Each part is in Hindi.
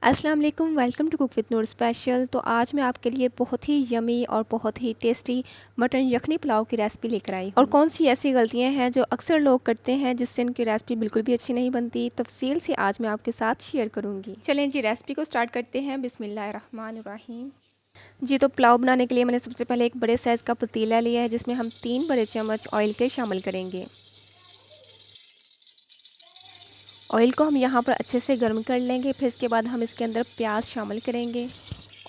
अस्सलाम वालेकुम, welcome to cook with Noor special. तो आज मैं आपके लिए बहुत ही यमी और बहुत ही टेस्टी मटन यखनी पुलाव की रेसिपी लेकर आई हूँ। और कौन सी ऐसी गलतियाँ हैं जो अक्सर लोग करते हैं जिससे इनकी रेसिपी बिल्कुल भी अच्छी नहीं बनती, तफसील से आज मैं आपके साथ शेयर करूँगी। चलें जी, रेसिपी को स्टार्ट करते हैं। बिस्मिल्लाहिर्रहमानिर्रहीम। जी, तो पुलाव बनाने के लिए मैंने सबसे पहले एक बड़े साइज़ का पतीला लिया है जिसमें हम 3 बड़े चम्मच ऑयल के शामिल करेंगे। ऑयल को हम यहाँ पर अच्छे से गर्म कर लेंगे। फिर इसके बाद हम इसके अंदर प्याज शामिल करेंगे।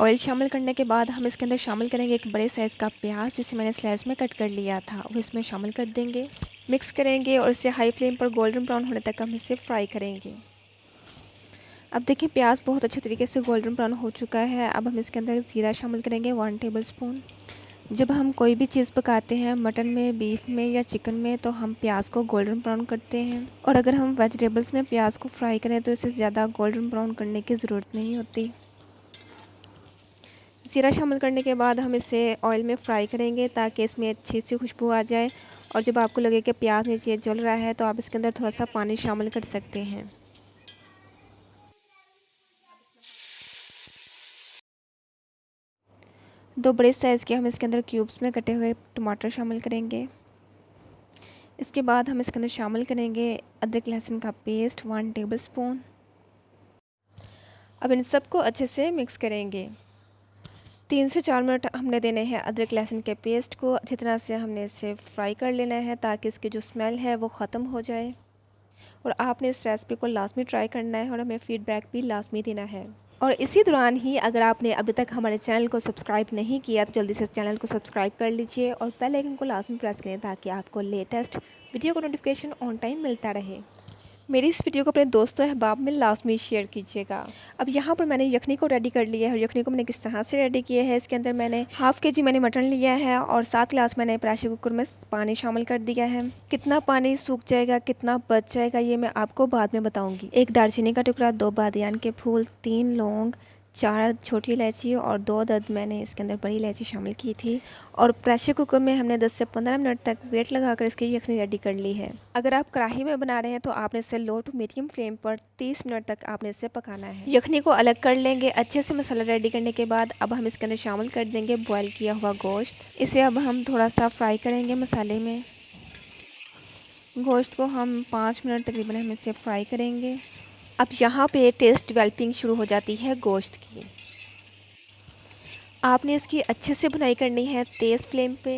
ऑयल शामिल करने के बाद हम इसके अंदर शामिल करेंगे एक बड़े साइज़ का प्याज जिसे मैंने स्लाइस में कट कर लिया था, वो इसमें शामिल कर देंगे। मिक्स करेंगे और इसे हाई फ्लेम पर गोल्डन ब्राउन होने तक हम इसे फ्राई करेंगे। अब देखिए प्याज बहुत अच्छे तरीके से गोल्डन ब्राउन हो चुका है। अब हम इसके अंदर ज़ीरा शामिल करेंगे 1 टेबल स्पून। जब हम कोई भी चीज़ पकाते हैं मटन में, बीफ में या चिकन में, तो हम प्याज को गोल्डन ब्राउन करते हैं। और अगर हम वेजिटेबल्स में प्याज को फ्राई करें तो इसे ज़्यादा गोल्डन ब्राउन करने की ज़रूरत नहीं होती। ज़ीरा शामिल करने के बाद हम इसे ऑयल में फ्राई करेंगे ताकि इसमें अच्छी सी खुशबू आ जाए। और जब आपको लगे कि प्याज नीचे जल रहा है तो आप इसके अंदर थोड़ा सा पानी शामिल कर सकते हैं। दो बड़े साइज़ के हम इसके अंदर क्यूब्स में कटे हुए टमाटर शामिल करेंगे। इसके बाद हम इसके अंदर शामिल करेंगे अदरक लहसुन का पेस्ट 1 टेबल स्पून। अब इन सबको अच्छे से मिक्स करेंगे। 3 से 4 मिनट हमने देने हैं अदरक लहसुन के पेस्ट को। अच्छी तरह से हमने इसे फ्राई कर लेना है ताकि इसकी जो स्मेल है वो ख़त्म हो जाए। और आपने इस रेसिपी को लाजमी ट्राई करना है और हमें फ़ीडबैक भी लाजमी देना है। और इसी दौरान ही अगर आपने अभी तक हमारे चैनल को सब्सक्राइब नहीं किया तो जल्दी से चैनल को सब्सक्राइब कर लीजिए और बेल आइकन को लाजमी प्रेस करें ताकि आपको लेटेस्ट वीडियो का नोटिफिकेशन ऑन टाइम मिलता रहे। मेरी इस वीडियो को अपने दोस्तों अहबाब में लाजमी शेयर कीजिएगा। अब यहाँ पर मैंने यखनी को रेडी कर लिया है और यखनी को मैंने किस तरह से रेडी किया है, इसके अंदर मैंने हाफ़ के जी मैंने मटन लिया है और 7 गिलास मैंने प्रेशर कुकर में पानी शामिल कर दिया है। कितना पानी सूख जाएगा, कितना बच जाएगा, ये मैं आपको बाद में बताऊँगी। 1 दालचीनी का टुकड़ा, 2 बादियान के फूल, 3 लौंग, 4 छोटी इलायची और 2 अदद मैंने इसके अंदर बड़ी इलायची शामिल की थी। और प्रेशर कुकर में हमने 10 से 15 मिनट तक वेट लगाकर इसकी यखनी रेडी कर ली है। अगर आप कढ़ाई में बना रहे हैं तो आपने इसे लो टू मीडियम फ्लेम पर 30 मिनट तक आपने इसे पकाना है। यखनी को अलग कर लेंगे। अच्छे से मसाला रेडी करने के बाद अब हम इसके अंदर शामिल कर देंगे बॉयल किया हुआ गोश्त। इसे अब हम थोड़ा सा फ्राई करेंगे मसाले में। गोश्त को हम 5 मिनट तकरीबन हम इसे फ्राई करेंगे। अब यहाँ पे टेस्ट डेवलपिंग शुरू हो जाती है गोश्त की। आपने इसकी अच्छे से भुनाई करनी है तेज़ फ्लेम पे।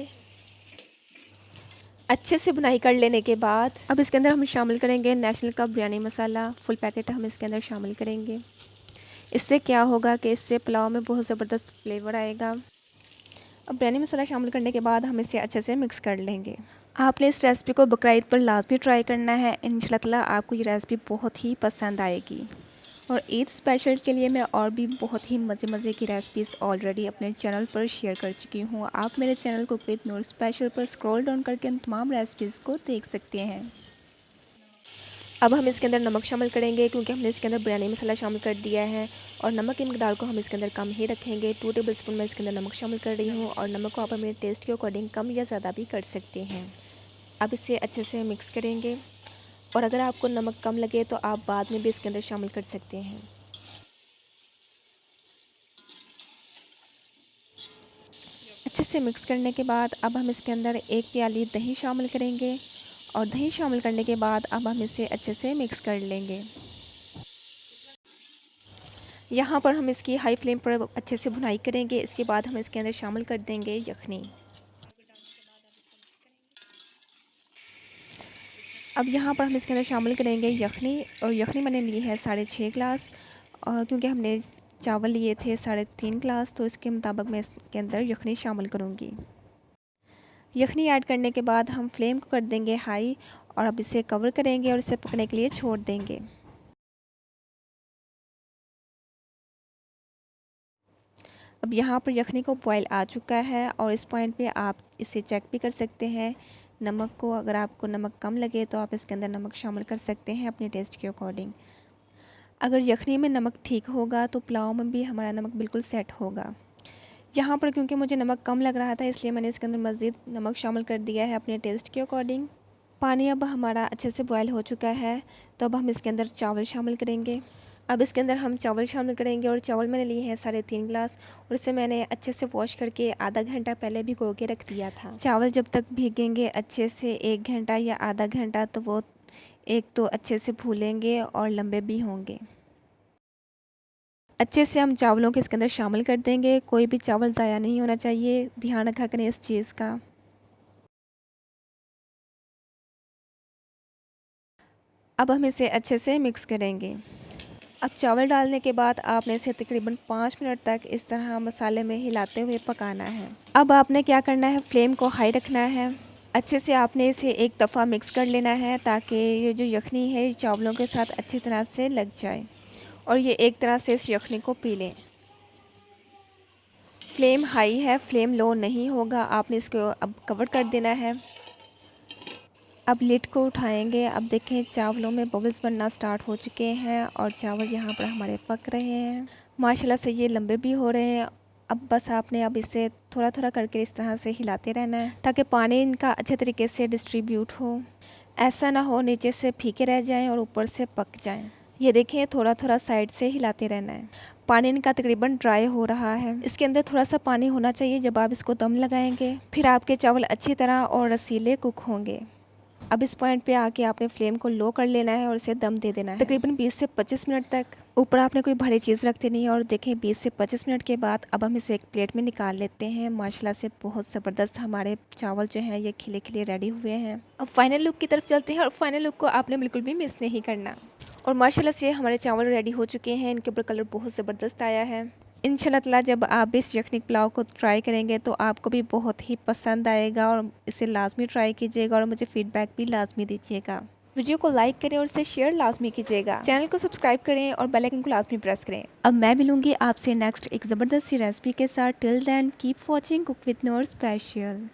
अच्छे से भुनाई कर लेने के बाद अब इसके अंदर हम शामिल करेंगे नेशनल का बिरयानी मसाला, फुल पैकेट हम इसके अंदर शामिल करेंगे। इससे क्या होगा कि इससे पुलाव में बहुत ज़बरदस्त फ्लेवर आएगा। अब बिरयानी मसाला शामिल करने के बाद हम इसे अच्छे से मिक्स कर लेंगे। आपने इस रेसिपी को बकरीद पर लाजमी ट्राई करना है। इंशाल्लाह आपको ये रेसिपी बहुत ही पसंद आएगी। और ईद स्पेशल के लिए मैं और भी बहुत ही मज़े की रेसिपीज़ ऑलरेडी अपने चैनल पर शेयर कर चुकी हूँ। आप मेरे channel cook with Noor special पर स्क्रॉल डाउन करके उन तमाम रेसिपीज़ को देख सकते हैं। अब हम इसके अंदर नमक शामिल करेंगे क्योंकि हमने इसके अंदर बिरयानी मसाला शामिल कर दिया है। और नमक की मकदार को हम इसके अंदर कम ही रखेंगे। 2 टेबल स्पून मैं इसके अंदर नमक शामिल कर रही हूँ और नमक को आप अपने टेस्ट के अकॉर्डिंग कम या ज़्यादा भी कर सकते हैं। अब इसे अच्छे से मिक्स करेंगे और अगर आपको नमक कम लगे तो आप बाद में भी इसके अंदर शामिल कर सकते हैं। अच्छे से मिक्स करने के बाद अब हम इसके अंदर 1 प्याली दही शामिल करेंगे और दही शामिल करने के बाद अब हम इसे अच्छे से मिक्स कर लेंगे। यहाँ पर हम इसकी हाई फ्लेम पर अच्छे से भुनाई करेंगे। इसके बाद हम इसके अंदर शामिल कर देंगे यखनी। अब यहाँ पर हम इसके अंदर शामिल करेंगे यखनी और यखनी मैंने ली है 6.5 गिलास क्योंकि हमने चावल लिए थे 3.5 गिलास, तो इसके मुताबिक मैं इसके अंदर यखनी शामिल करूँगी। यखनी ऐड करने के बाद हम फ्लेम को कर देंगे हाई और अब इसे कवर करेंगे और इसे पकने के लिए छोड़ देंगे। अब यहाँ पर यखनी को बॉयल आ चुका है और इस पॉइंट पे आप इसे चेक भी कर सकते हैं नमक को। अगर आपको नमक कम लगे तो आप इसके अंदर नमक शामिल कर सकते हैं अपने टेस्ट के अकॉर्डिंग। अगर यखनी में नमक ठीक होगा तो पुलाव में भी हमारा नमक बिल्कुल सेट होगा। यहाँ पर क्योंकि मुझे नमक कम लग रहा था इसलिए मैंने इसके अंदर मज़ीद नमक शामिल कर दिया है अपने टेस्ट के अकॉर्डिंग। पानी अब हमारा अच्छे से बॉयल हो चुका है तो अब हम इसके अंदर चावल शामिल करेंगे। अब इसके अंदर हम चावल शामिल करेंगे और चावल मैंने लिए हैं 3.5 गिलास और इसे मैंने अच्छे से वॉश करके आधा घंटा पहले भिगो के रख दिया था। चावल जब तक भीगेंगे अच्छे से 1 घंटा या आधा घंटा तो वो एक तो अच्छे से फूलेंगे और लंबे भी होंगे। अच्छे से हम चावलों को इसके अंदर शामिल कर देंगे। कोई भी चावल ज़ाया नहीं होना चाहिए, ध्यान रखा करें इस चीज़ का। अब हम इसे अच्छे से मिक्स करेंगे। अब चावल डालने के बाद आपने इसे तकरीबन 5 मिनट तक इस तरह मसाले में हिलाते हुए पकाना है। अब आपने क्या करना है, फ्लेम को हाई रखना है। अच्छे से आपने इसे एक दफ़ा मिक्स कर लेना है ताकि ये जो यखनी है चावलों के साथ अच्छी तरह से लग जाए और ये एक तरह से इस यखनी को पी लें। फ्लेम हाई है, फ्लेम लो नहीं होगा। आपने इसको अब कवर कर देना है। अब लिड को उठाएंगे। अब देखें चावलों में बबल्स बनना स्टार्ट हो चुके हैं और चावल यहाँ पर हमारे पक रहे हैं। माशाल्लाह से ये लंबे भी हो रहे हैं। अब बस आपने अब इसे थोड़ा थोड़ा करके इस तरह से हिलाते रहना है ताकि पानी इनका अच्छे तरीके से डिस्ट्रीब्यूट हो। ऐसा ना हो नीचे से फीके रह जाएं और ऊपर से पक जाएं। ये देखें थोड़ा थोड़ा साइड से हिलाते रहना है। पानी इनका तकरीबन ड्राई हो रहा है। इसके अंदर थोड़ा सा पानी होना चाहिए जब आप इसको दम लगाएंगे, फिर आपके चावल अच्छी तरह और रसीले कुक होंगे। अब इस पॉइंट पे आके आपने फ्लेम को लो कर लेना है और इसे दम दे देना है तकरीबन 20 से 25 मिनट तक। ऊपर आपने कोई भारी चीज़ रखती नहीं है और देखें 20 से 25 मिनट के बाद अब हम इसे एक प्लेट में निकाल लेते हैं। माशाल्लाह से बहुत ज़बरदस्त हमारे चावल जो हैं ये खिले खिले रेडी हुए हैं। अब फाइनल लुक की तरफ चलते हैं और फाइनल लुक को आपने बिल्कुल भी मिस नहीं करना। और माशाल्लाह से हमारे चावल रेडी हो चुके हैं। इनके ऊपर कलर बहुत ज़बरदस्त आया है। इंशाल्लाह ताला जब आप इस यखनी पुलाव को ट्राई करेंगे तो आपको भी बहुत ही पसंद आएगा और इसे लाजमी ट्राई कीजिएगा और मुझे फ़ीडबैक भी लाजमी दीजिएगा। वीडियो को लाइक करें और इसे शेयर लाजमी कीजिएगा। चैनल को सब्सक्राइब करें और बेल आइकन को लाजमी प्रेस करें। अब मैं मिलूंगी आपसे नेक्स्ट एक ज़बरदस्त सी रेसिपी के साथ। Till then keep watching cook with Noor special.